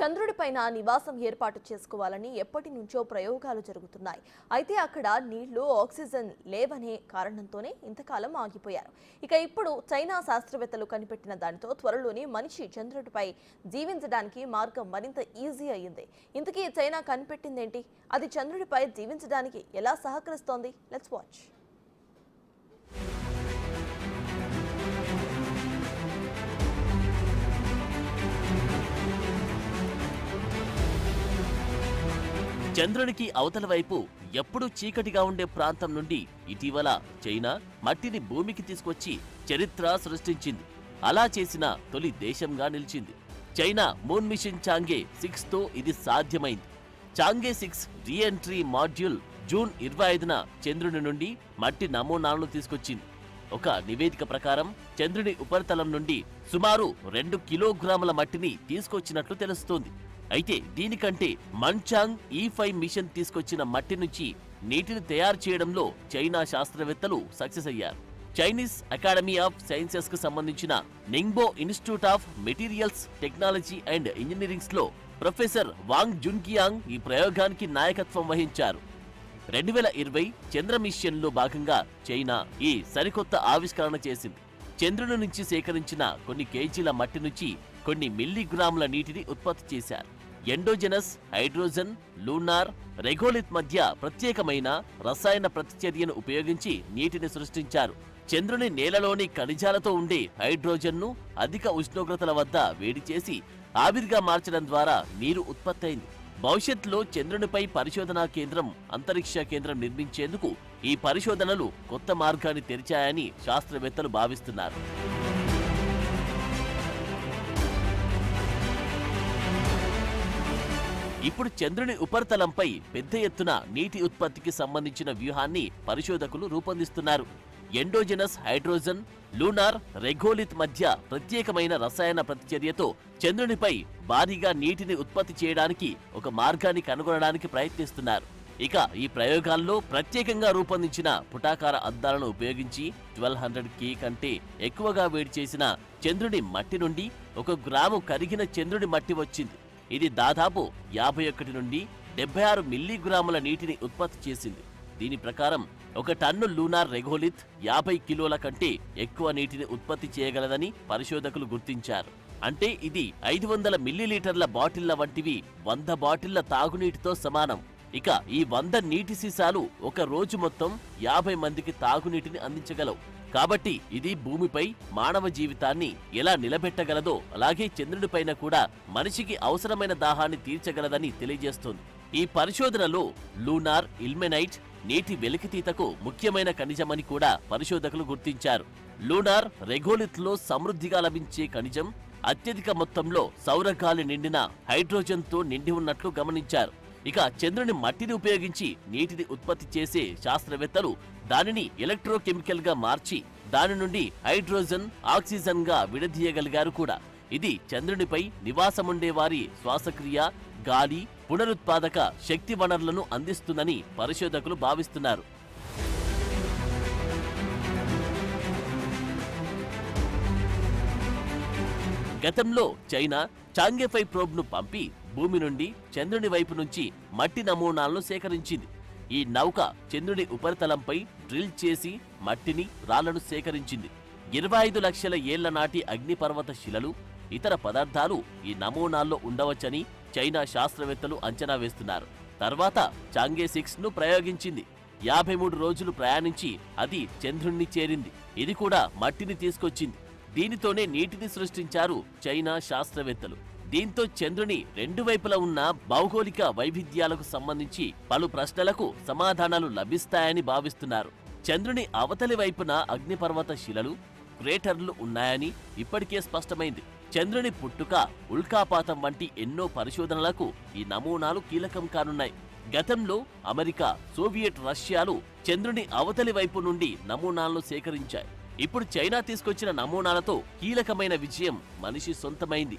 చంద్రుడిపైన నివాసం ఏర్పాటు చేసుకోవాలని ఎప్పటి నుంచో ప్రయోగాలు జరుగుతున్నాయి. అయితే అక్కడ నీళ్లు, ఆక్సిజన్ లేవనే కారణంతోనే ఇంతకాలం ఆగిపోయారు. ఇప్పుడు చైనా శాస్త్రవేత్తలు కనిపెట్టిన దానితో త్వరలోనే మనిషి చంద్రుడిపై జీవించడానికి మార్గం మరింత ఈజీ అయ్యింది. ఇంతకీ చైనా కనిపెట్టిందేంటి? అది చంద్రుడిపై జీవించడానికి ఎలా సహకరిస్తోంది? Let's watch. చంద్రునికి అవతల వైపు ఎప్పుడూ చీకటిగా ఉండే ప్రాంతం నుండి ఇటీవల చైనా మట్టిని భూమికి తీసుకొచ్చి చరిత్ర సృష్టించింది. అలా చేసిన తొలి దేశంగా నిలిచింది. చైనా మూన్ మిషన్ చాంగే 6తో ఇది సాధ్యమైంది. చాంగే 6 రీఎంట్రీ మాడ్యూల్ జూన్ 25న చంద్రుని నుండి మట్టి నమూనాలను తీసుకొచ్చింది. ఒక నివేదిక ప్రకారం చంద్రుని ఉపరితలం నుండి సుమారు 2 కిలోగ్రాముల మట్టిని తీసుకొచ్చినట్లు తెలుస్తోంది. అయితే దీనికంటే మంచాంగ్ E5 మిషన్ తీసుకొచ్చిన మట్టి నుంచి నీటిని తయారు చేయడంలో చైనా శాస్త్రవేత్తలు సక్సెస్ అయ్యారు. చైనీస్ అకాడమీ ఆఫ్ సైన్సెస్ కు సంబంధించిన Ningbo institute of materials technology and engineerings లో ప్రొఫెసర్ వాంగ్ జున్కియాంగ్ ఈ ప్రయోగానికి నాయకత్వం వహించారు. 2020 చంద్ర మిషన్ లో భాగంగా చైనా ఈ సరికొత్త ఆవిష్కరణ చేసింది. చంద్రుని నుంచి సేకరించిన కొన్ని కేజీల మట్టి నుంచి కొన్ని మిల్లీగ్రాముల నీటిని ఉత్పత్తి చేశారు. ఎండోజెనస్ హైడ్రోజన్, లూనార్, రెగోలిత్ మధ్య ప్రత్యేకమైన రసాయన ప్రతిచర్యను ఉపయోగించి నీటిని సృష్టించారు. చంద్రుని నేలలోని ఖనిజాలతో ఉండే హైడ్రోజన్ను అధిక ఉష్ణోగ్రతల వద్ద వేడి చేసి ఆవిరిగా మార్చడం ద్వారా నీరు ఉత్పత్తైంది. భవిష్యత్తులో చంద్రునిపై పరిశోధనా కేంద్రం, అంతరిక్ష కేంద్రం నిర్మించేందుకు ఈ పరిశోధనలు కొత్త మార్గాన్ని తెరిచాయని శాస్త్రవేత్తలు భావిస్తున్నారు. ఇప్పుడు చంద్రుని ఉపరితలంపై పెద్ద ఎత్తున నీటి ఉత్పత్తికి సంబంధించిన వ్యూహాన్ని పరిశోధకులు రూపొందిస్తున్నారు. ఎండోజెనస్ హైడ్రోజన్, లూనార్, రెగోలిత్ మధ్య ప్రత్యేకమైన రసాయన ప్రతిచర్యతో చంద్రునిపై భారీగా నీటిని ఉత్పత్తి చేయడానికి ఒక మార్గాన్ని కనుగొనడానికి ప్రయత్నిస్తున్నారు. ఈ ప్రయోగాల్లో ప్రత్యేకంగా రూపొందించిన పుటాకార అద్దాలను ఉపయోగించి 1200K కంటే ఎక్కువగా వేడి చేసిన చంద్రుని మట్టి నుండి 1 గ్రాము కరిగిన చంద్రుడి మట్టి వచ్చింది. ఇది దాదాపు 51 నుండి 76 మిల్లీగ్రాముల నీటిని ఉత్పత్తి చేసింది. దీని ప్రకారం 1 టన్ను లూనార్ రెగోలిత్ 50 కిలోల కంటే ఎక్కువ నీటిని ఉత్పత్తి చేయగలదని పరిశోధకులు గుర్తించారు. అంటే ఇది 500 మిల్లీలీటర్ల బాటిళ్ల వంటివి 100 బాటిళ్ల తాగునీటితో సమానం. ఈ 100 నీటి సీసాలు ఒక రోజు మొత్తం 50 మందికి తాగునీటిని అందించగలవు. కాబట్టి ఇది భూమిపై మానవ జీవితాన్ని ఎలా నిలబెట్టగలదో అలాగే చంద్రుడిపైన కూడా మనిషికి అవసరమైన దాహాన్ని తీర్చగలదని తెలియజేస్తోంది. ఈ పరిశోధనలో లూనార్ ఇల్మెనైట్ నీటి వెలికితీతకు ముఖ్యమైన ఖనిజమని కూడా పరిశోధకులు గుర్తించారు. లూనార్ రెగోలిత్ లో సమృద్ధిగా లభించే ఖనిజం అత్యధిక మొత్తంలో సౌరగాలి నిండిన హైడ్రోజన్తో నిండి ఉన్నట్లు గమనించారు. చంద్రుని మట్టిని ఉపయోగించి నీటిని ఉత్పత్తి చేసే శాస్త్రవేత్తలు దానిని ఎలక్ట్రోకెమికల్ గా మార్చి దాని నుండి హైడ్రోజన్, ఆక్సిజన్ గా విడదీయగలిగారు కూడా. ఇది చంద్రునిపై నివాసముండే వారి శ్వాసక్రియ, గాలి, పునరుత్పాదక శక్తి వనరులను అందిస్తుందని పరిశోధకులు భావిస్తున్నారు. గతంలో చైనా చాంగే 5 ప్రోబ్ను పంపి భూమి నుండి చంద్రుని వైపు నుంచి మట్టి నమూనాలను సేకరించింది. ఈ నౌక చంద్రుని ఉపరితలంపై డ్రిల్ చేసి మట్టిని, రాళ్లను సేకరించింది. 25 లక్షల ఏళ్ల నాటి అగ్నిపర్వత శిలలు, ఇతర పదార్థాలు ఈ నమూనాల్లో ఉండవచ్చని చైనా శాస్త్రవేత్తలు అంచనా వేస్తున్నారు. తర్వాత చాంగే 6ను ప్రయోగించింది. 53 రోజులు ప్రయాణించి అది చంద్రుణ్ణి చేరింది. ఇది కూడా మట్టిని తీసుకొచ్చింది. దీనితోనే నీటిని సృష్టించారు చైనా శాస్త్రవేత్తలు. దీంతో చంద్రుని 2 వైపులా ఉన్న భౌగోళిక వైవిధ్యాలకు సంబంధించి పలు ప్రశ్నలకు సమాధానాలు లభిస్తాయని భావిస్తున్నారు. చంద్రుని అవతలి వైపున అగ్నిపర్వత శిలలు, క్రేటర్లు ఉన్నాయని ఇప్పటికే స్పష్టమైంది. చంద్రుని పుట్టుక, ఉల్కాపాతం వంటి ఎన్నో పరిశోధనలకు ఈ నమూనాలు కీలకం కానున్నాయి. గతంలో అమెరికా, సోవియట్ రష్యాలు చంద్రుని అవతలి వైపు నుండి నమూనాలను సేకరించాయి. ఇప్పుడు చైనా తీసుకొచ్చిన నమూనాలతో కీలకమైన విజయం మనిషి సొంతమైంది.